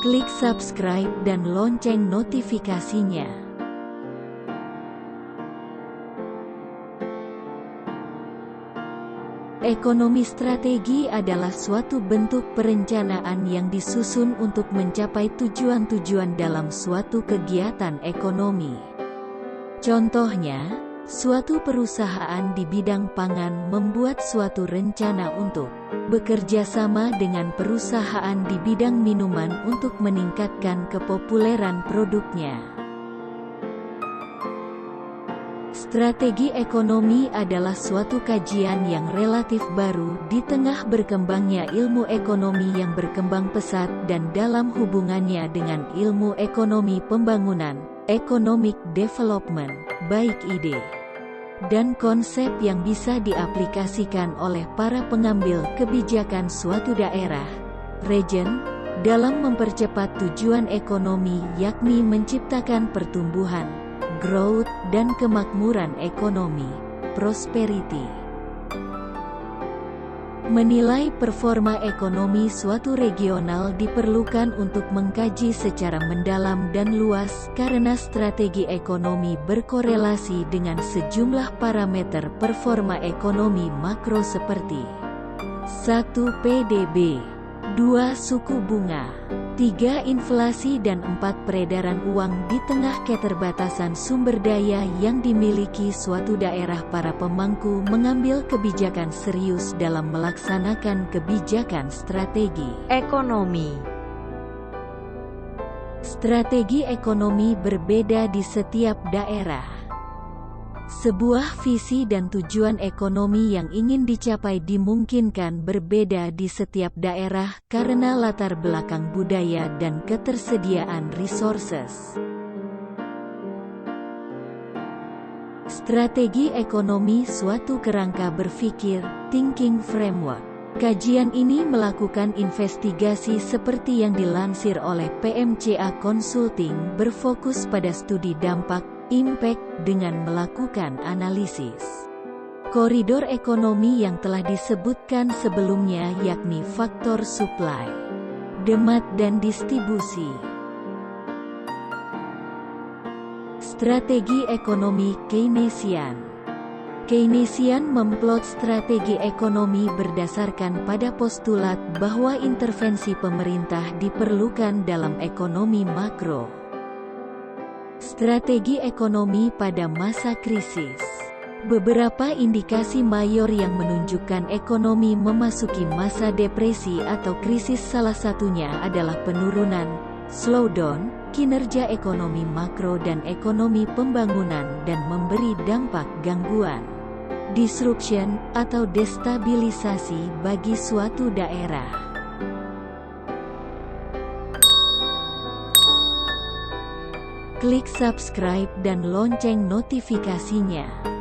Klik subscribe dan lonceng notifikasinya. Ekonomi strategi adalah suatu bentuk perencanaan yang disusun untuk mencapai tujuan-tujuan dalam suatu kegiatan ekonomi. Contohnya, suatu perusahaan di bidang pangan membuat suatu rencana untuk bekerja sama dengan perusahaan di bidang minuman untuk meningkatkan kepopuleran produknya. Strategi ekonomi adalah suatu kajian yang relatif baru di tengah berkembangnya ilmu ekonomi yang berkembang pesat dan dalam hubungannya dengan ilmu ekonomi pembangunan, economic development, baik ide dan konsep yang bisa diaplikasikan oleh para pengambil kebijakan suatu daerah, region, dalam mempercepat tujuan ekonomi yakni menciptakan pertumbuhan, growth, dan kemakmuran ekonomi, prosperity. Menilai performa ekonomi suatu regional diperlukan untuk mengkaji secara mendalam dan luas karena strategi ekonomi berkorelasi dengan sejumlah parameter performa ekonomi makro seperti 1. PDB, 2. Suku bunga, 3. Inflasi, dan 4. Peredaran uang di tengah keterbatasan sumber daya yang dimiliki suatu daerah. Para pemangku mengambil kebijakan serius dalam melaksanakan kebijakan strategi ekonomi. Strategi ekonomi berbeda di setiap daerah. Sebuah visi dan tujuan ekonomi yang ingin dicapai dimungkinkan berbeda di setiap daerah karena latar belakang budaya dan ketersediaan resources. Strategi ekonomi suatu kerangka berpikir, thinking framework. Kajian ini melakukan investigasi seperti yang dilansir oleh PMCA Consulting berfokus pada studi dampak, impact, dengan melakukan analisis koridor ekonomi yang telah disebutkan sebelumnya yakni faktor supply, demand, dan distribusi. Strategi ekonomi Keynesian. Keynesian memplot strategi ekonomi berdasarkan pada postulat bahwa intervensi pemerintah diperlukan dalam ekonomi makro. Strategi ekonomi pada masa krisis. Beberapa indikasi mayor yang menunjukkan ekonomi memasuki masa depresi atau krisis, salah satunya adalah penurunan, slowdown, kinerja ekonomi makro dan ekonomi pembangunan dan memberi dampak gangguan, disruption, atau destabilisasi bagi suatu daerah. Klik subscribe dan lonceng notifikasinya.